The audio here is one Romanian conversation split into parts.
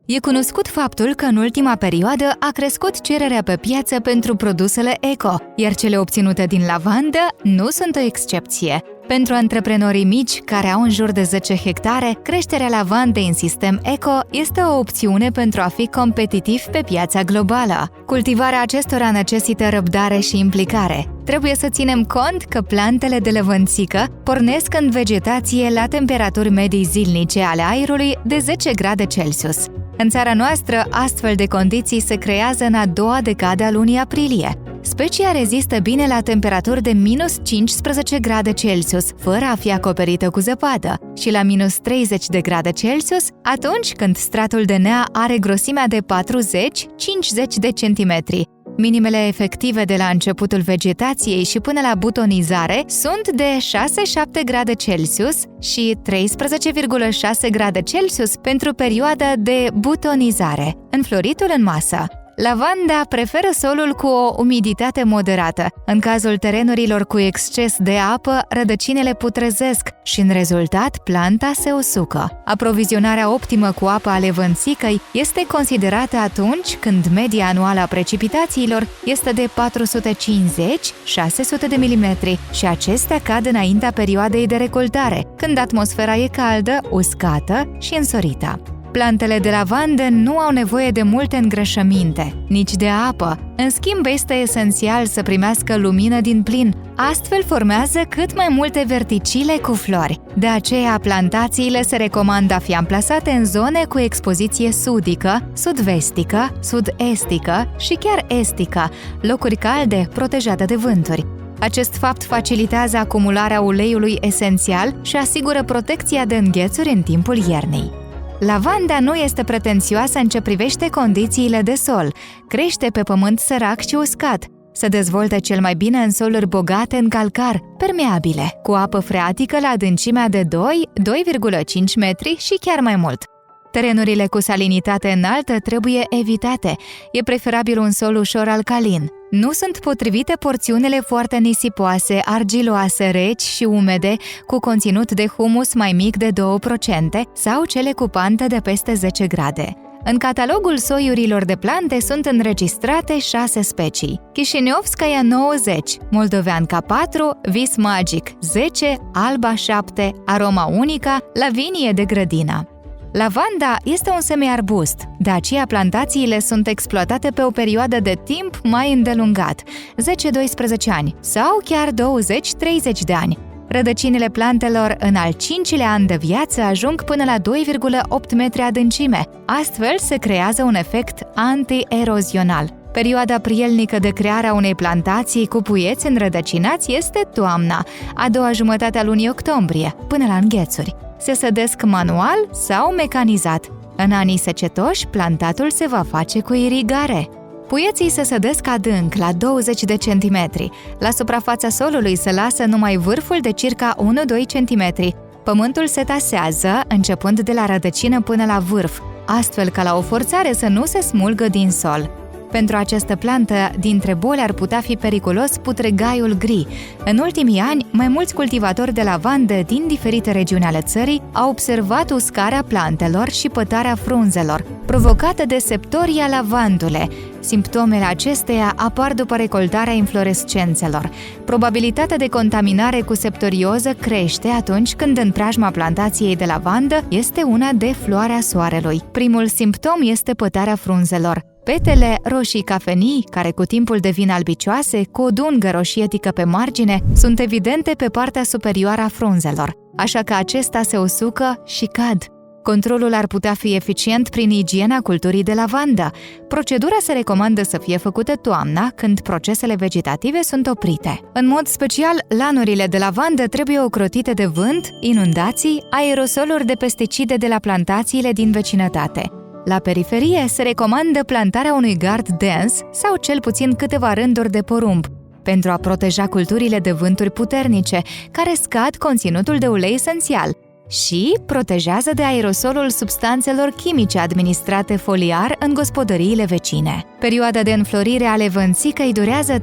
E cunoscut faptul că în ultima perioadă a crescut cererea pe piață pentru produsele eco, iar cele obținute din lavandă nu sunt o excepție. Pentru antreprenorii mici care au în jur de 10 hectare, creșterea lavandei în sistem eco este o opțiune pentru a fi competitiv pe piața globală. Cultivarea acestora necesită răbdare și implicare. Trebuie să ținem cont că plantele de lăvânțică pornesc în vegetație la temperaturi medii zilnice ale aerului de 10 grade Celsius. În țara noastră, astfel de condiții se creează în a doua decadă a lunii aprilie. Specia rezistă bine la temperaturi de minus 15 grade Celsius, fără a fi acoperită cu zăpadă, și la minus 30 de grade Celsius, atunci când stratul de nea are grosimea de 40-50 de centimetri. Minimele efective de la începutul vegetației și până la butonizare sunt de 6-7 grade Celsius și 13,6 grade Celsius pentru perioada de butonizare, înfloritul în masă. Lavanda preferă solul cu o umiditate moderată. În cazul terenurilor cu exces de apă, rădăcinile putrezesc și, în rezultat, planta se usucă. Aprovizionarea optimă cu apă a lăvânțicăi este considerată atunci când media anuală a precipitațiilor este de 450-600 de milimetri și acestea cad înaintea perioadei de recoltare, când atmosfera e caldă, uscată și însorită. Plantele de lavandă nu au nevoie de multe îngrășăminte, nici de apă. În schimb, este esențial să primească lumină din plin. Astfel formează cât mai multe verticile cu flori. De aceea, plantațiile se recomandă a fi amplasate în zone cu expoziție sudică, sud-vestică, sud-estică și chiar estică, locuri calde protejate de vânturi. Acest fapt facilitează acumularea uleiului esențial și asigură protecția de înghețuri în timpul iernii. Lavanda nu este pretențioasă în ce privește condițiile de sol. Crește pe pământ sărac și uscat. Se dezvoltă cel mai bine în soluri bogate în calcar, permeabile, cu apă freatică la adâncimea de 2-2,5 metri și chiar mai mult. Terenurile cu salinitate înaltă trebuie evitate. E preferabil un sol ușor alcalin. Nu sunt potrivite porțiunile foarte nisipoase, argiloase, reci și umede, cu conținut de humus mai mic de 2% sau cele cu pantă de peste 10 grade. În catalogul soiurilor de plante sunt înregistrate 6 specii: Chișinevskaya 90, Moldoveanca 4, Vis Magic 10, Alba 7, Aroma Unica, Lavinie de grădină. Lavanda este un semi-arbust, de aceea plantațiile sunt exploatate pe o perioadă de timp mai îndelungat, 10-12 ani sau chiar 20-30 de ani. Rădăcinile plantelor în al 5-lea an de viață ajung până la 2,8 metri adâncime. Astfel se creează un efect anti-erozional. Perioada prielnică de creare a unei plantații cu puieți înrădăcinați este toamna, a doua jumătate a lunii octombrie, până la înghețuri. Se sădesc manual sau mecanizat. În anii secetoși, plantatul se va face cu irigare. Puieții se sădesc adânc, la 20 de centimetri. La suprafața solului se lasă numai vârful de circa 1-2 centimetri. Pământul se tasează, începând de la rădăcină până la vârf, astfel ca la o forțare să nu se smulgă din sol. Pentru această plantă, dintre boli ar putea fi periculos putregaiul gri. În ultimii ani, mai mulți cultivatori de lavandă din diferite regiuni ale țării au observat uscarea plantelor și pătarea frunzelor, provocată de Septoria lavandule. Simptomele acesteia apar după recoltarea inflorescențelor. Probabilitatea de contaminare cu septorioză crește atunci când în preajma plantației de lavandă este una de floarea soarelui. Primul simptom este pătarea frunzelor. Petele roșii cafenii, care cu timpul devin albicioase, cu o dungă roșietică pe margine, sunt evidente pe partea superioară a frunzelor, așa că acesta se usucă și cad. Controlul ar putea fi eficient prin igiena culturii de lavandă. Procedura se recomandă să fie făcută toamna, când procesele vegetative sunt oprite. În mod special, lanurile de lavandă trebuie ocrotite de vânt, inundații, aerosoluri de pesticide de la plantațiile din vecinătate. La periferie se recomandă plantarea unui gard dens sau cel puțin câteva rânduri de porumb, pentru a proteja culturile de vânturi puternice, care scad conținutul de ulei esențial și protejează de aerosolul substanțelor chimice administrate foliar în gospodăriile vecine. Perioada de înflorire a lăvânțicăi durează 30-40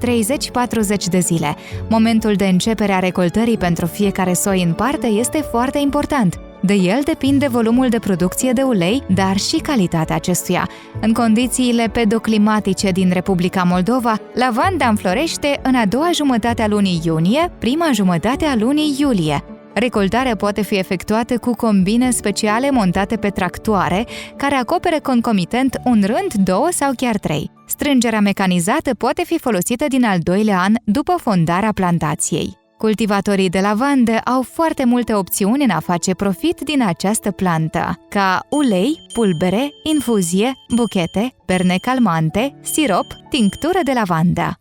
de zile. Momentul de începere a recoltării pentru fiecare soi în parte este foarte important. De el depinde volumul de producție de ulei, dar și calitatea acestuia. În condițiile pedoclimatice din Republica Moldova, lavanda înflorește în a doua jumătate a lunii iunie, prima jumătate a lunii iulie. Recoltarea poate fi efectuată cu combine speciale montate pe tractoare, care acoperă concomitent un rând, 2 sau chiar 3. Strângerea mecanizată poate fi folosită din al doilea an după fondarea plantației. Cultivatorii de lavandă au foarte multe opțiuni în a face profit din această plantă, ca ulei, pulbere, infuzie, buchete, perne calmante, sirop, tinctură de lavandă.